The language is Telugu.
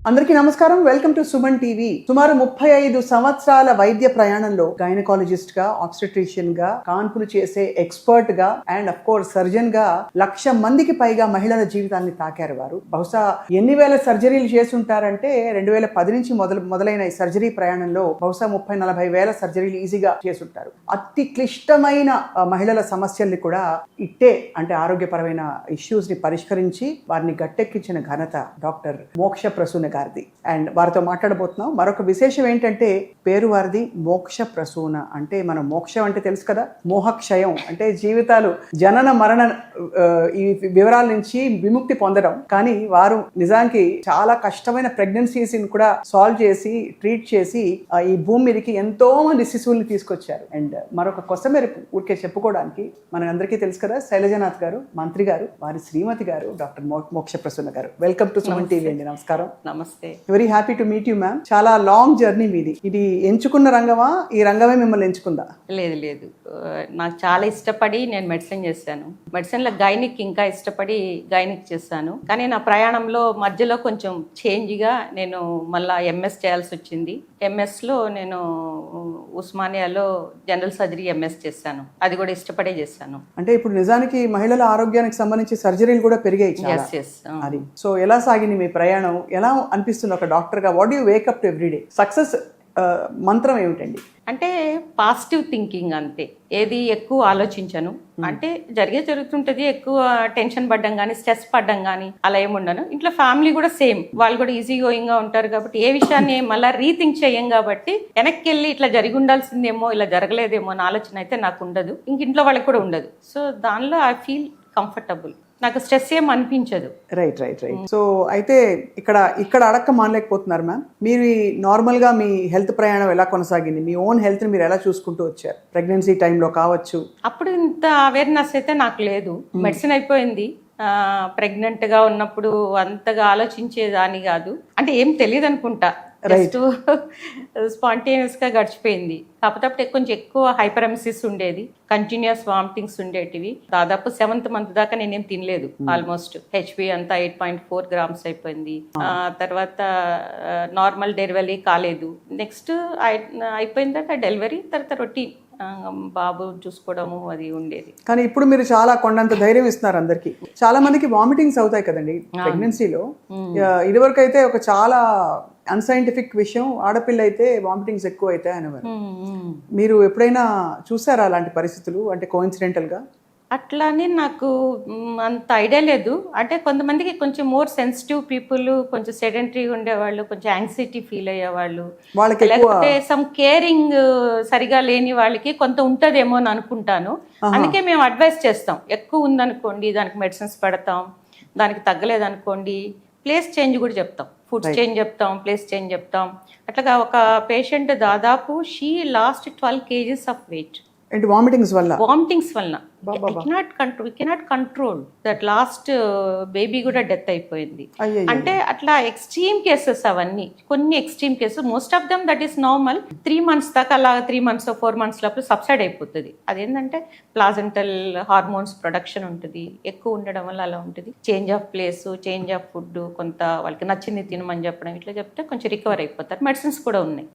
అందరికీ నమస్కారం. Welcome to Suman TV. సుమారు 35 సంవత్సరాల వైద్య ప్రయాణంలో గైనకాలజిస్ట్ గా, ఆబ్స్టెట్రిషియన్ గా, కాన్పులు చేసే ఎక్స్పర్ట్ గా అండ్ అఫ్ కోర్స్ సర్జన్ గా 1,00,000 మందికి పైగా మహిళల జీవితాన్ని తాకారు వారు. బహుశా ఎన్ని వేల సర్జరీలు చేసుంటారంటే 2010 నుంచి మొదలైన ఈ సర్జరీ ప్రయాణంలో బహుశా 30-40 వేల సర్జరీలు ఈజీగా చేసుంటారు. అతి క్లిష్టమైన మహిళల సమస్యల్ని కూడా ఇట్టే అంటే ఆరోగ్యపరమైన ఇష్యూస్ ని పరిష్కరించి వారిని గట్టెక్కించిన ఘనత డాక్టర్ మోక్ష ప్రసూన గారిది. అండ్ వారితో మాట్లాడబోతున్నాం. మరొక విశేషం ఏంటంటే పేరు వారిది మోక్ష ప్రసూన. అంటే మన మోక్షం అంటే తెలుసు కదా, మోహక్షయం అంటే జీవితాలు జనన మరణ ఈ వివరాల నుంచి విముక్తి పొందడం. కానీ వారు నిజానికి చాలా కష్టమైన ప్రెగ్నెన్సీస్ కూడా సాల్వ్ చేసి ట్రీట్ చేసి ఈ భూమి మీదకి ఎంతో మంది శిశువుల్ని తీసుకొచ్చారు. అండ్ మరొక కొసమేర ఊరికే చెప్పుకోవడానికి మనందరికీ తెలుసు కదా, శైలజనాథ్ గారు, మంత్రి గారు, వారి శ్రీమతి గారు డాక్టర్ మోక్ష ప్రసూన గారు. వెల్కమ్ టు సుమన్ టీవీ అండి. నమస్కారం. నమస్తే. Very happy to meet you ma'am. చాలా లాంగ్ జర్నీ మీది. ఇది ఎంచుకున్న రంగమా, ఈ రంగమే మిమ్మల్ని ఎంచుకుందా? లేదు లేదు, నాకు చాలా ఇష్టపడి నేను మెడిసిన్ చేశాను. మెడిసిన్లో గైనిక్ ఇంకా ఇష్టపడి గైనిక్ చేశాను. కానీ నా ప్రయాణంలో మధ్యలో కొంచెం చేంజ్గా నేను మళ్ళీ ఎంఎస్ చేయాల్సి వచ్చింది. ఎంఎస్లో నేను ఉస్మానియాలో జనరల్ సర్జరీ ఎంఎస్ చేశాను. అది కూడా ఇష్టపడే చేశాను. అంటే ఇప్పుడు నిజానికి మహిళల ఆరోగ్యానికి సంబంధించి సర్జరీలు కూడా పెరిగాయి. అది సో ఎలా సాగింది మీ ప్రయాణం? ఎలా అనిపిస్తుంది ఒక డాక్టర్గా? What you wake up to everyday? Success మంత్రం ఏమిటండి? అంటే పాజిటివ్ థింకింగ్ అంతే. ఏది ఎక్కువ ఆలోచించను. అంటే జరుగుతుంటది. ఎక్కువ టెన్షన్ పడ్డం కానీ స్ట్రెస్ పడ్డం కానీ అలా ఏముండను. ఇంట్లో ఫ్యామిలీ కూడా సేమ్, వాళ్ళు కూడా ఈజీ గోయింగ్ గా ఉంటారు కాబట్టి ఏ విషయాన్ని మళ్ళీ రీథింక్ చేయం కాబట్టి వెనక్కి వెళ్ళి ఇట్లా జరిగి ఉండాల్సిందేమో ఇలా జరగలేదేమో అని ఆలోచన అయితే నాకు ఉండదు. ఇంక ఇంట్లో వాళ్ళకి కూడా ఉండదు. సో దానిలో ఐ ఫీల్ కంఫర్టబుల్. నాకు స్ట్రెస్ ఏం అనిపించదు. రైట్. సో అయితే ఇక్కడ అడక్క మానలేకపోతున్నారు మ్యామ్. మీరు నార్మల్గా మీ హెల్త్ ప్రయాణం ఎలా కొనసాగింది? మీ ఓన్ హెల్త్ని మీరు ఎలా చూసుకుంటూ వచ్చారు? ప్రెగ్నెన్సీ టైంలో కావచ్చు. అప్పుడు ఇంత అవేర్నెస్ అయితే నాకు లేదు. మెడిసిన్ అయిపోయింది. ప్రెగ్నెంట్గా ఉన్నప్పుడు అంతగా ఆలోచించేదాన్ని కాదు. అంటే ఏం తెలియదు అనుకుంటా. జస్ట్ స్పాంటేనియస్గా గడిచిపోయింది. కాకపోతే కొంచెం ఎక్కువ హైపరెమిసిస్ ఉండేది, కంటిన్యూస్ వామిటింగ్స్ ఉండేటివి. దాదాపు 7th month దాకా నేనేం తినలేదు. ఆల్మోస్ట్ హెచ్బి అంతా 8.4 grams అయిపోయింది. తర్వాత నార్మల్ డెలివరీ కాలేదు. నెక్స్ట్ అయిపోయిన తర్వాత డెలివరీ, తర్వాత రొటీన్ బాబు చూసుకోవడము అది ఉండేది. కానీ ఇప్పుడు మీరు చాలా కొండంత ధైర్యం ఇస్తున్నారు అందరికి. చాలా మందికి వామిటింగ్స్ అవుతాయి కదండి ప్రెగ్నెన్సీలో. ఇదివరకు అయితే ఒక చాలా అన్సైంటిఫిక్ విషయం, ఆడపిల్ల అయితే వామిటింగ్స్ ఎక్కువ అవుతాయి అనేవారు. మీరు ఎప్పుడైనా చూసారా అలాంటి పరిస్థితులు? అంటే కోఇన్సిడెంటల్ గా అట్లానే నాకు అంత ఐడియా లేదు. అంటే కొంతమందికి కొంచెం మోర్ సెన్సిటివ్ పీపుల్, కొంచెం సెడెంటరీగా ఉండేవాళ్ళు, కొంచెం యాంగ్జైటీ ఫీల్ అయ్యేవాళ్ళు, లేకపోతే సమ్ కేరింగ్ సరిగా లేని వాళ్ళకి కొంత ఉంటుందేమో అని అనుకుంటాను. అందుకే మేము అడ్వైస్ చేస్తాం. ఎక్కువ ఉందనుకోండి దానికి మెడిసిన్స్ పెడతాం, దానికి తగ్గలేదనుకోండి ప్లేస్ చేంజ్ కూడా చెప్తాం, ఫుడ్ చేంజ్ చెప్తాం, ప్లేస్ చేంజ్ చెప్తాం. అట్లాగా ఒక పేషెంట్ దాదాపు she lost 12 kgs of weight. Vomitings వల్ల we cannot control that. Last baby కూడా డెత్ అయిపోయింది. అంటే అట్లా ఎక్స్ట్రీమ్ కేసెస్ అవన్నీ. కొన్ని extreme cases, most of them that is normal. 3 months దాకా అలా 3 months 4 months లోపల సబ్సైడ్ అయిపోతుంది. అదేంటంటే ప్లాజెంటల్ హార్మోన్స్ ప్రొడక్షన్ ఉంటుంది, ఎక్కువ ఉండడం వల్ల అలా ఉంటుంది. Change of place, change of food, కొంత వాళ్ళకి నచ్చింది తినమని చెప్పడం, ఇట్లా చెప్తే కొంచెం రికవర్ అయిపోతారు. మెడిసిన్స్ కూడా ఉన్నాయి.